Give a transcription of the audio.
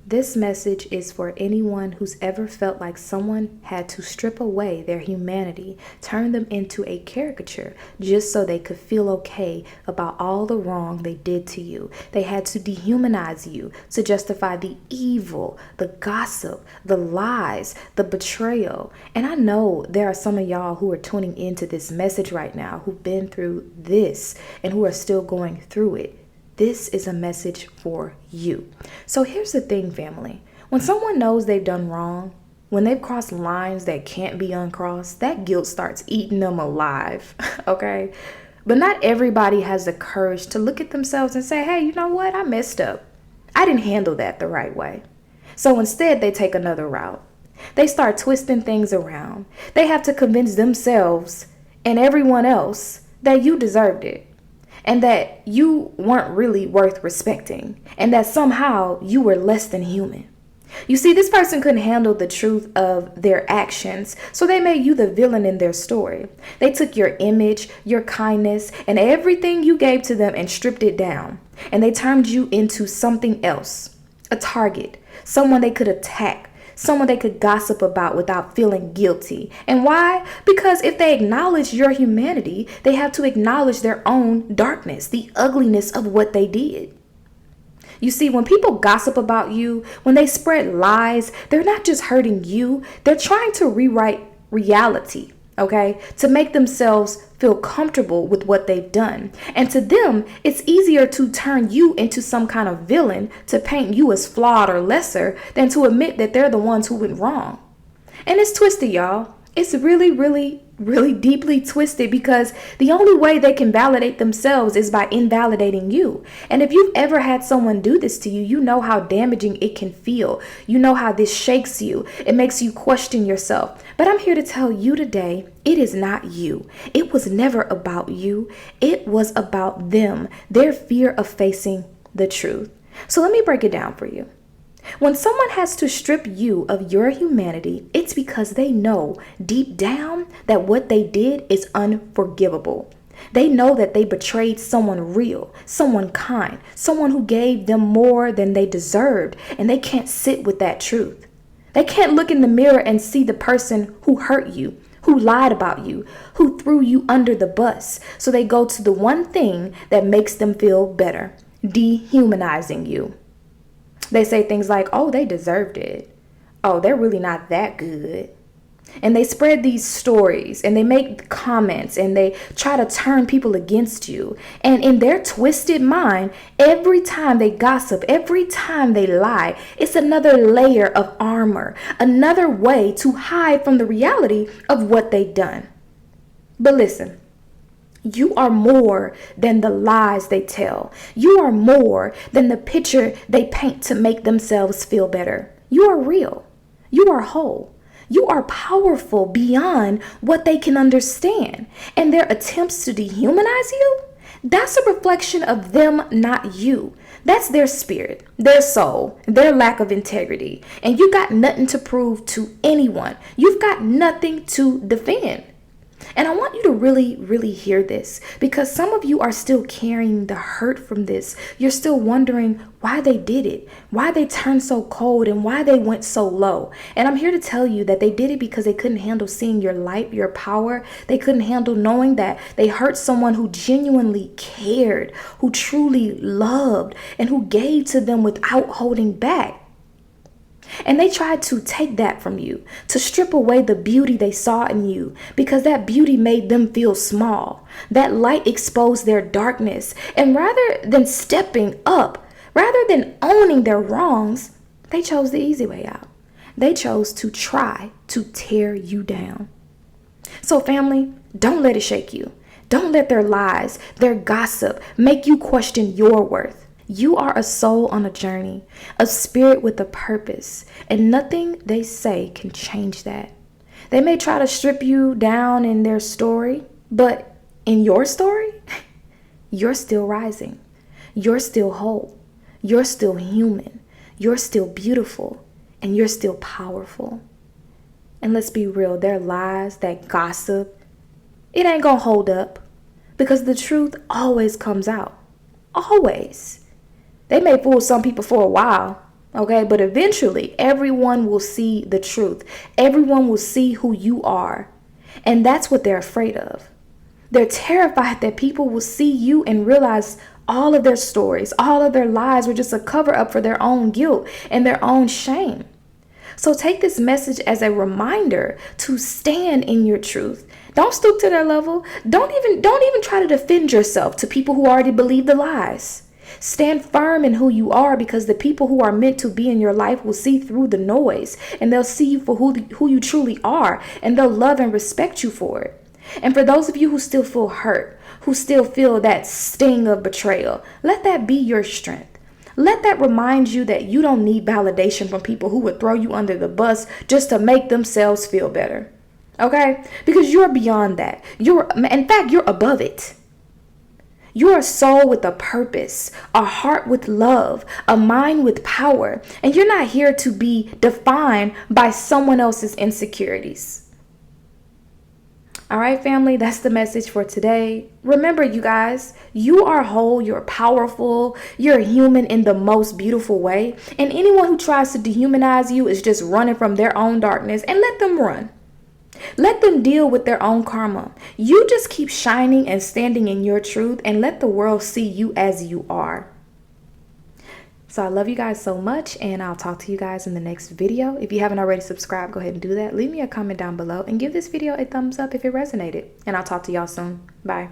This message is for anyone who's ever felt like someone had to strip away their humanity, turn them into a caricature just so they could feel okay about all the wrong they did to you. They had to dehumanize you to justify the evil, the gossip, the lies, the betrayal. And I know there are some of y'all who are tuning into this message right now who've been through this and who are still going through it. This is a message for you. So here's the thing, family. When someone knows they've done wrong, when they've crossed lines that can't be uncrossed, that guilt starts eating them alive, okay? But not everybody has the courage to look at themselves and say, hey, you know what? I messed up. I didn't handle that the right way. So instead, they take another route. They start twisting things around. They have to convince themselves and everyone else that you deserved it, and that you weren't really worth respecting, and that somehow you were less than human. You see, this person couldn't handle the truth of their actions, so they made you the villain in their story. They took your image, your kindness, and everything you gave to them and stripped it down. And they turned you into something else, a target, someone they could attack, someone they could gossip about without feeling guilty. And why? Because if they acknowledge your humanity, they have to acknowledge their own darkness, the ugliness of what they did. You see, when people gossip about you, when they spread lies, they're not just hurting you, they're trying to rewrite reality, okay, to make themselves feel comfortable with what they've done. And to them, it's easier to turn you into some kind of villain, to paint you as flawed or lesser, than to admit that they're the ones who went wrong. And it's twisted, y'all. It's really, really, really deeply twisted, because the only way they can validate themselves is by invalidating you. And if you've ever had someone do this to you, you know how damaging it can feel. You know how this shakes you. It makes you question yourself. But I'm here to tell you today, it is not you. It was never about you. It was about them, their fear of facing the truth. So let me break it down for you. When someone has to strip you of your humanity, it's because they know deep down that what they did is unforgivable. They know that they betrayed someone real, someone kind, someone who gave them more than they deserved, and they can't sit with that truth. They can't look in the mirror and see the person who hurt you, who lied about you, who threw you under the bus. So they go to the one thing that makes them feel better, dehumanizing you. They say things like, oh, they deserved it. Oh, they're really not that good. And they spread these stories and they make comments and they try to turn people against you. And in their twisted mind, every time they gossip, every time they lie, it's another layer of armor, another way to hide from the reality of what they've done. But listen. You are more than the lies they tell. You are more than the picture they paint to make themselves feel better. You are real. You are whole. You are powerful beyond what they can understand. And their attempts to dehumanize you, that's a reflection of them, not you. That's their spirit, their soul, their lack of integrity. And you got nothing to prove to anyone. You've got nothing to defend. And I want you to really, really hear this, because some of you are still carrying the hurt from this. You're still wondering why they did it, why they turned so cold, and why they went so low. And I'm here to tell you that they did it because they couldn't handle seeing your light, your power. They couldn't handle knowing that they hurt someone who genuinely cared, who truly loved, and who gave to them without holding back. And they tried to take that from you, to strip away the beauty they saw in you, because that beauty made them feel small. That light exposed their darkness. And rather than stepping up, rather than owning their wrongs, they chose the easy way out. They chose to try to tear you down. So family, don't let it shake you. Don't let their lies, their gossip make you question your worth. You are a soul on a journey, a spirit with a purpose, and nothing they say can change that. They may try to strip you down in their story, but in your story, you're still rising. You're still whole. You're still human. You're still beautiful, and you're still powerful. And let's be real, their lies, that gossip, it ain't gonna hold up, because the truth always comes out. Always. They may fool some people for a while, Okay, but eventually everyone will see the truth. Everyone will see who you are. And that's what they're afraid of. They're terrified that people will see you and realize all of their stories, all of their lies were just a cover up for their own guilt and their own shame. So take this message as a reminder to stand in your truth. Don't stoop to their level. Don't even try to defend yourself to people who already believe the lies. Stand firm in who you are, because the people who are meant to be in your life will see through the noise, and they'll see you for who you truly are, and they'll love and respect you for it. And for those of you who still feel hurt, who still feel that sting of betrayal, let that be your strength. Let that remind you that you don't need validation from people who would throw you under the bus just to make themselves feel better. Okay? Because you're beyond that. In fact, you're above it. You're a soul with a purpose, a heart with love, a mind with power, and you're not here to be defined by someone else's insecurities. All right, family, that's the message for today. Remember, you guys, you are whole, you're powerful, you're human in the most beautiful way, and anyone who tries to dehumanize you is just running from their own darkness, and let them run. Let them deal with their own karma. You just keep shining and standing in your truth, and let the world see you as you are. So I love you guys so much, and I'll talk to you guys in the next video. If you haven't already subscribed, go ahead and do that. Leave me a comment down below and give this video a thumbs up if it resonated. And I'll talk to y'all soon. Bye.